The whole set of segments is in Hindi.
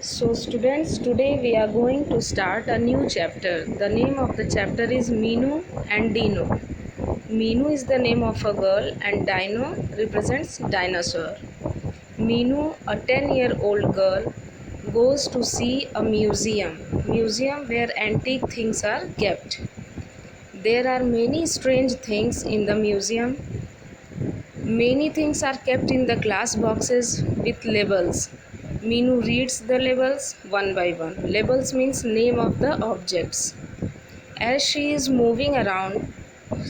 So, students, today we are going to start a new chapter. The name of the chapter is Meenu and Dino. Meenu is the name of a girl, and Dino represents dinosaur. Meenu, a 10-year-old girl, goes to see a museum where antique things are kept. There are many strange things in the museum. Many things are kept in the glass boxes with labels. Meenu reads the labels one by one. Labels means name of the objects. As she is moving around,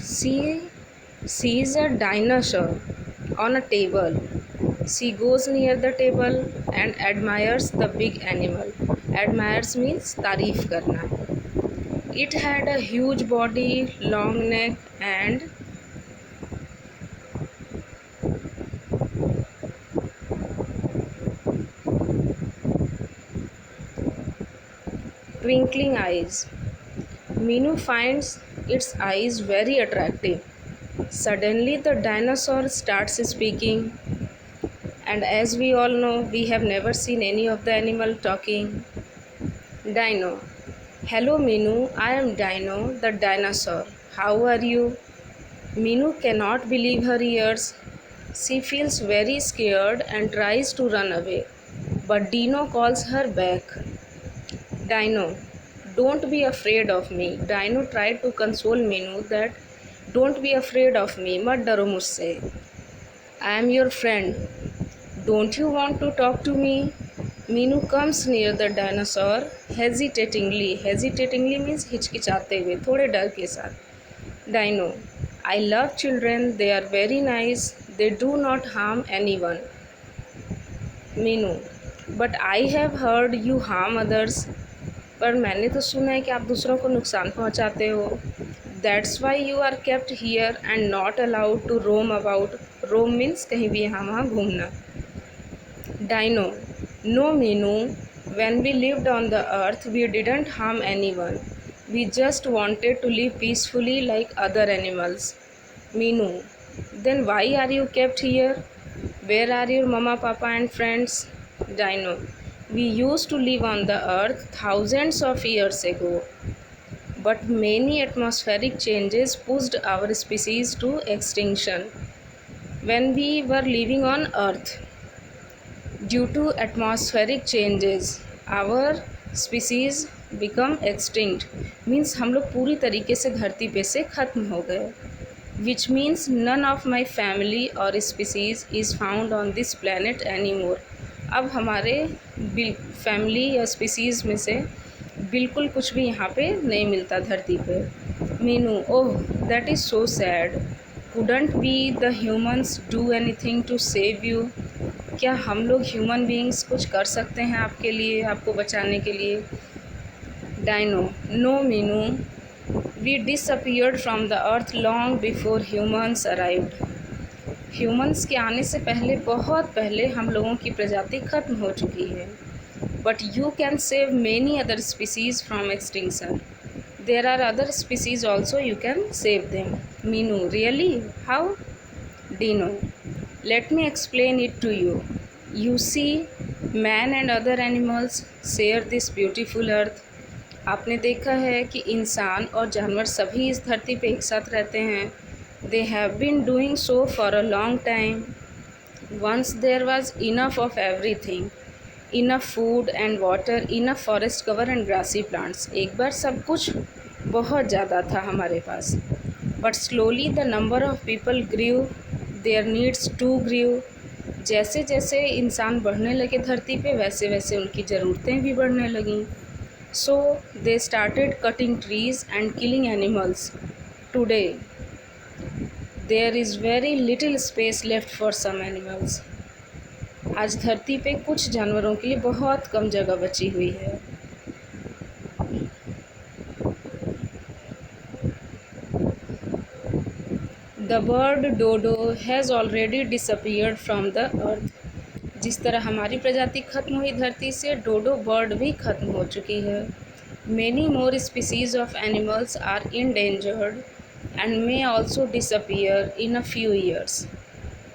she sees a dinosaur on a table. She goes near the table and admires the big animal. Admires means तारीफ करना. It had a huge body, long neck and twinkling eyes. Meenu finds its eyes very attractive. Suddenly, the dinosaur starts speaking, and as we all know, we have never seen any of the animal talking. Dino. Hello, Meenu. I am Dino, the dinosaur. How are you? Meenu cannot believe her ears. She feels very scared and tries to run away. But Dino calls her back. Dino, don't be afraid of me. Dino tried to console Meenu that don't be afraid of me, मत डरो मुझसे. I am your friend. Don't you want to talk to me? Meenu comes near the dinosaur hesitatingly. Hesitatingly means हिचकिचाते हुए, थोड़े डर के साथ. Dino, I love children. They are very nice. They do not harm anyone. Meenu, but I have heard you harm others. पर मैंने तो सुना है कि आप दूसरों को नुकसान पहुंचाते हो. That's why you are kept here and not allowed to roam about. Roam means कहीं भी यहाँ वहाँ घूमना. Dino, no Meenu, when we lived on the earth we didn't harm anyone. We just wanted to live peacefully like other animals. Meenu, then why are you kept here? Where are your mama papa and friends? Dino, we used to live on the earth thousands of years ago, but many atmospheric changes pushed our species to extinction. When we were living on earth, due to atmospheric changes, our species become extinct. Means हम लोग पूरी तरीके से धरती पे से ख़त्म हो गए. Which means none of my family or species is found on this planet anymore. अब हमारे फैमिली या स्पीसीज़ में से बिल्कुल कुछ भी यहाँ पे नहीं मिलता धरती पे. Meenu, oh that is so sad. Couldn't we the humans do anything to save you? क्या हम लोग ह्यूमन बीइंग्स कुछ कर सकते हैं आपके लिए, आपको बचाने के लिए? Dino, no Meenu, we disappeared from the earth long before humans arrived. Humans के आने से पहले, बहुत पहले हम लोगों की प्रजाति ख़त्म हो चुकी है. But you can save many other species from extinction. There are other species also, you can save them. Meenu, really? How? Dino, let me explain it to you. You see, man and other animals share this beautiful earth. आपने देखा है कि इंसान और जानवर सभी इस धरती पे एक साथ रहते हैं. They have been doing so for a long time. Once there was enough of everything. Enough food and water, enough forest cover and grassy plants. एक बार सब कुछ बहुत ज़्यादा था हमारे पास. But slowly the number of people grew. Their needs too grew. जैसे जैसे इंसान बढ़ने लगे धरती पे, वैसे वैसे उनकी ज़रूरतें भी बढ़ने लगीं. So they started cutting trees and killing animals. Today there is very little space left for some animals. आज धरती पे कुछ जानवरों के लिए बहुत कम जगह बची हुई है. The bird dodo has already disappeared from the earth. जिस तरह हमारी प्रजाति खत्म हुई धरती से, डोडो बर्ड भी खत्म हो चुकी है. Many more species of animals are endangered and may also disappear in a few years.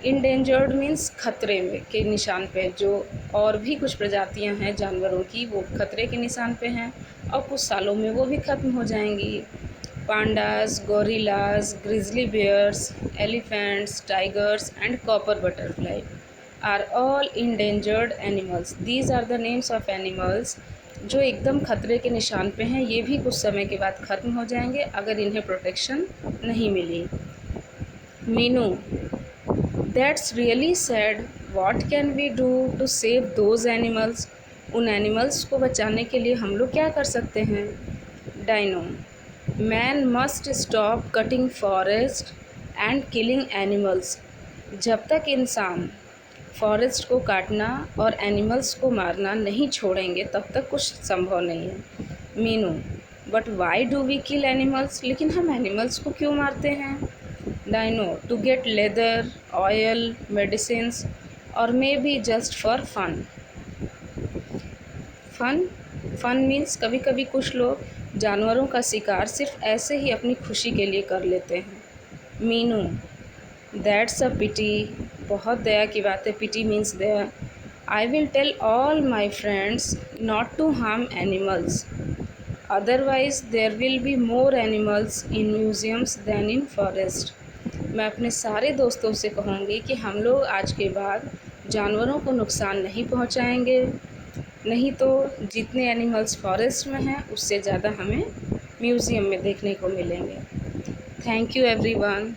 Endangered means खतरे में के निशान पे, जो और भी कुछ प्रजातियां हैं जानवरों की वो खतरे के निशान पे हैं और कुछ सालों में वो भी ख़त्म हो जाएंगी। Pandas, gorillas, grizzly bears, elephants, tigers, and copper butterfly are all endangered animals. These are the names of animals जो एकदम खतरे के निशान पे हैं। ये भी कुछ समय के बाद ख़त्म हो जाएंगे अगर इन्हें प्रोटेक्शन नहीं मिली। Meenu, that's really sad, what can we do to save those animals? उन एनिमल्स को बचाने के लिए हम लोग क्या कर सकते हैं? Dino, man must stop cutting forest and killing animals. जब तक इंसान फॉरेस्ट को काटना और एनिमल्स को मारना नहीं छोड़ेंगे तब तक कुछ संभव नहीं है। Meenu, but why do we kill animals? लेकिन हम एनिमल्स को क्यों मारते हैं? Dino, to get leather, oil, medicines और maybe just for fun. Fun fun means कभी कभी कुछ लोग जानवरों का शिकार सिर्फ ऐसे ही अपनी खुशी के लिए कर लेते हैं। मीनू, दैट्स अ पिटी, बहुत दया की बात है। पिटी मीन्स दया। I will tell all my friends not to harm animals, otherwise there will be more animals in museums than in forest. मैं अपने सारे दोस्तों से कहूँगी कि हम लोग आज के बाद जानवरों को नुकसान नहीं पहुँचाएंगे, नहीं तो जितने एनिमल्स फॉरेस्ट में हैं उससे ज़्यादा हमें म्यूज़ियम में देखने को मिलेंगे। Thank you everyone.